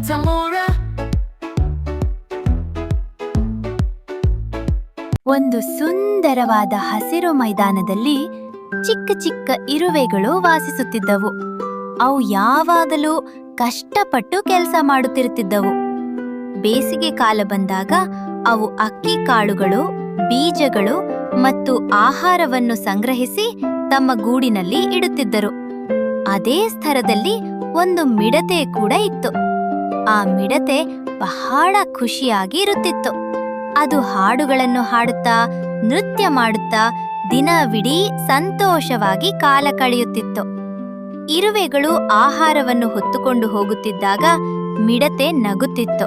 Tamora. ಒಂದು ಸುಂದರವಾದ ಹಸಿರು ಮೈದಾನದಲ್ಲಿ ಚಿಕ್ಕ ಚಿಕ್ಕ ಇರುವೆಗಳು ವಾಸಿಸುತ್ತಿದ್ದವು. ಅವು ಯಾವಾಗಲೂ ಕಷ್ಟಪಟ್ಟು ಕೆಲಸ ಮಾಡುತ್ತಿರುತ್ತಿದ್ದವು. ಬೇಸಿಗೆ ಕಾಲ ಬಂದಾಗ ಅವು ಅಕ್ಕಿ ಕಾಳುಗಳು, ಬೀಜಗಳು ಮತ್ತು ಆಹಾರವನ್ನು ಸಂಗ್ರಹಿಸಿ ತಮ್ಮ ಗೂಡಿನಲ್ಲಿ ಇಡುತ್ತಿದ್ದರು. ಅದೇ ಸ್ಥಳದಲ್ಲಿ ಒಂದು ಮಿಡತೆ ಕೂಡ ಇತ್ತು. ಆ ಮಿಡತೆ ಬಹಳ ಖುಷಿಯಾಗಿ ಇರುತ್ತಿತ್ತು. ಅದು ಹಾಡುಗಳನ್ನು ಹಾಡುತ್ತಾ, ನೃತ್ಯ ಮಾಡುತ್ತಾ ದಿನವಿಡೀ ಸಂತೋಷವಾಗಿ ಕಾಲ ಕಳೆಯುತ್ತಿತ್ತು. ಇರುವೆಗಳು ಆಹಾರವನ್ನು ಹೊತ್ತುಕೊಂಡು ಹೋಗುತ್ತಿದ್ದಾಗ ಮಿಡತೆ ನಗುತ್ತಿತ್ತು.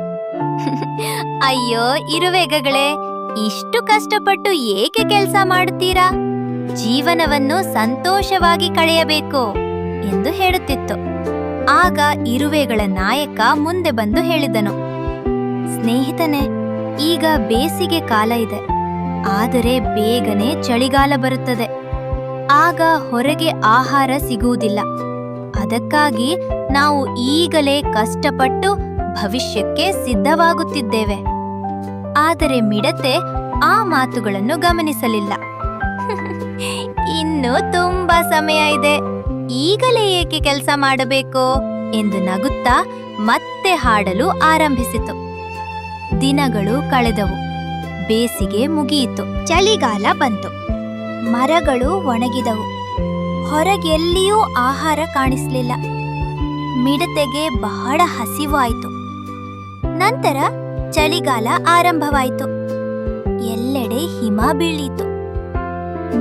ಅಯ್ಯೋ ಇರುವೆಗಳೇ, ಇಷ್ಟು ಕಷ್ಟಪಟ್ಟು ಏಕೆ ಕೆಲಸ ಮಾಡುತ್ತೀರಾ? ಜೀವನವನ್ನು ಸಂತೋಷವಾಗಿ ಕಳೆಯಬೇಕು ಎಂದು ಹೇಳುತ್ತಿತ್ತು. ಆಗ ಇರುವೆಗಳ ನಾಯಕ ಮುಂದೆ ಬಂದು ಹೇಳಿದನು, ಸ್ನೇಹಿತನೇ, ಈಗ ಬೇಸಿಗೆ ಕಾಲ ಇದೆ, ಆದರೆ ಬೇಗನೆ ಚಳಿಗಾಲ ಬರುತ್ತದೆ. ಆಗ ಹೊರಗೆ ಆಹಾರ ಸಿಗುವುದಿಲ್ಲ. ಅದಕ್ಕಾಗಿ ನಾವು ಈಗಲೇ ಕಷ್ಟಪಟ್ಟು ಭವಿಷ್ಯಕ್ಕೆ ಸಿದ್ಧವಾಗುತ್ತಿದ್ದೇವೆ. ಆದರೆ ಮಿಡತೆ ಆ ಮಾತುಗಳನ್ನು ಗಮನಿಸಲಿಲ್ಲ. ಇನ್ನು ತುಂಬಾ ಸಮಯ ಇದೆ, ಈಗಲೇ ಏಕೆ ಕೆಲಸ ಮಾಡಬೇಕು ಎಂದು ನಗುತ್ತಾ ಮತ್ತೆ ಹಾಡಲು ಆರಂಭಿಸಿತು. ದಿನಗಳು ಕಳೆದವು. ಬೇಸಿಗೆ ಮುಗಿಯಿತು. ಚಳಿಗಾಲ ಬಂತು. ಮರಗಳು ಒಣಗಿದವು. ಹೊರಗೆಲ್ಲಿಯೂ ಆಹಾರ ಕಾಣಿಸಲಿಲ್ಲ. ಮಿಡತೆಗೆ ಬಹಳ ಹಸಿವಾಯಿತು. ನಂತರ ಚಳಿಗಾಲ ಆರಂಭವಾಯಿತು. ಎಲ್ಲೆಡೆ ಹಿಮ ಬೀಳಿತು.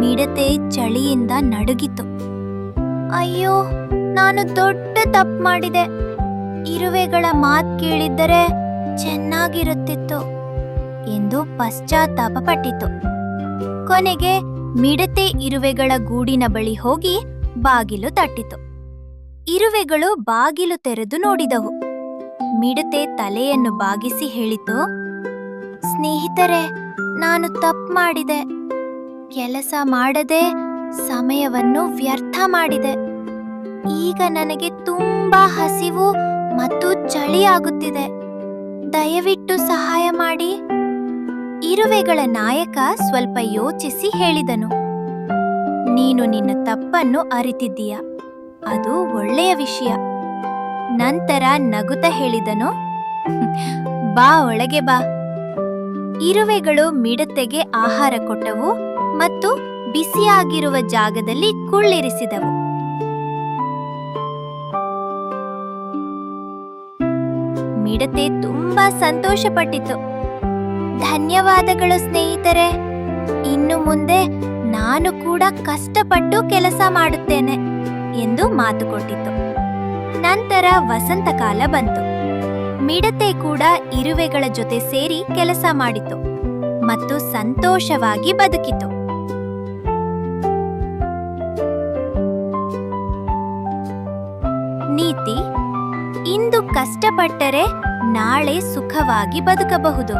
ಮಿಡತೆ ಚಳಿಯಿಂದ ನಡುಗಿತು. ಅಯ್ಯೋ, ನಾನು ದೊಡ್ಡ ತಪ್ಪು ಮಾಡಿದೆ. ಇರುವೆಗಳ ಮಾತು ಕೇಳಿದ್ದರೆ ಚೆನ್ನಾಗಿರುತ್ತಿತ್ತು ಎಂದು ಪಶ್ಚಾತ್ತಾಪ ಪಟ್ಟಿತು. ಕೊನೆಗೆ ಮಿಡತೆ ಇರುವೆಗಳ ಗೂಡಿನ ಬಳಿ ಹೋಗಿ ಬಾಗಿಲು ತಟ್ಟಿತು. ಇರುವೆಗಳು ಬಾಗಿಲು ತೆರೆದು ನೋಡಿದವು. ಮಿಡತೆ ತಲೆಯನ್ನು ಬಾಗಿಸಿ ಹೇಳಿತು, ಸ್ನೇಹಿತರೆ, ನಾನು ತಪ್ಪು ಮಾಡಿದೆ. ಕೆಲಸ ಮಾಡದೆ ಸಮಯವನ್ನು ವ್ಯರ್ಥ ಮಾಡಿದೆ. ಈಗ ನನಗೆ ತುಂಬಾ ಹಸಿವು ಮತ್ತು ಚಳಿ ಆಗುತ್ತಿದೆ. ದಯವಿಟ್ಟು ಸಹಾಯ ಮಾಡಿ. ಇರುವೆಗಳ ನಾಯಕ ಸ್ವಲ್ಪ ಯೋಚಿಸಿ ಹೇಳಿದನು, ನೀನು ನಿನ್ನ ತಪ್ಪನ್ನು ಅರಿತಿದ್ದೀಯ. ಅದು ಒಳ್ಳೆಯ ವಿಷಯ. ನಂತರ ನಗುತ್ತಾ ಹೇಳಿದನು, ಬಾ, ಒಳಗೆ ಬಾ. ಇರುವೆಗಳು ಮಿಡತೆಗೆ ಆಹಾರ ಕೊಟ್ಟವು ಮತ್ತು ಬಿಸಿಯಾಗಿರುವ ಜಾಗದಲ್ಲಿ ಕುಳ್ಳಿರಿಸಿದವು. ಮಿಡತೆ ತುಂಬಾ ಸಂತೋಷಪಟ್ಟಿತು. ಧನ್ಯವಾದಗಳು ಸ್ನೇಹಿತರೆ. ಇನ್ನು ಮುಂದೆ ನಾನು ಕೂಡ ಕಷ್ಟಪಟ್ಟು ಕೆಲಸ ಮಾಡುತ್ತೇನೆ ಎಂದು ಮಾತು ಕೊಟ್ಟಿತು. ನಂತರ ವಸಂತಕಾಲ ಬಂತು. ಮಿಡತೆ ಕೂಡ ಇರುವೆಗಳ ಜೊತೆ ಸೇರಿ ಕೆಲಸ ಮಾಡಿತು ಮತ್ತು ಸಂತೋಷವಾಗಿ ಬದುಕಿತು. ನೀತಿ: ಇಂದು ಕಷ್ಟಪಟ್ಟರೆ ನಾಳೆ ಸುಖವಾಗಿ ಬದುಕಬಹುದು.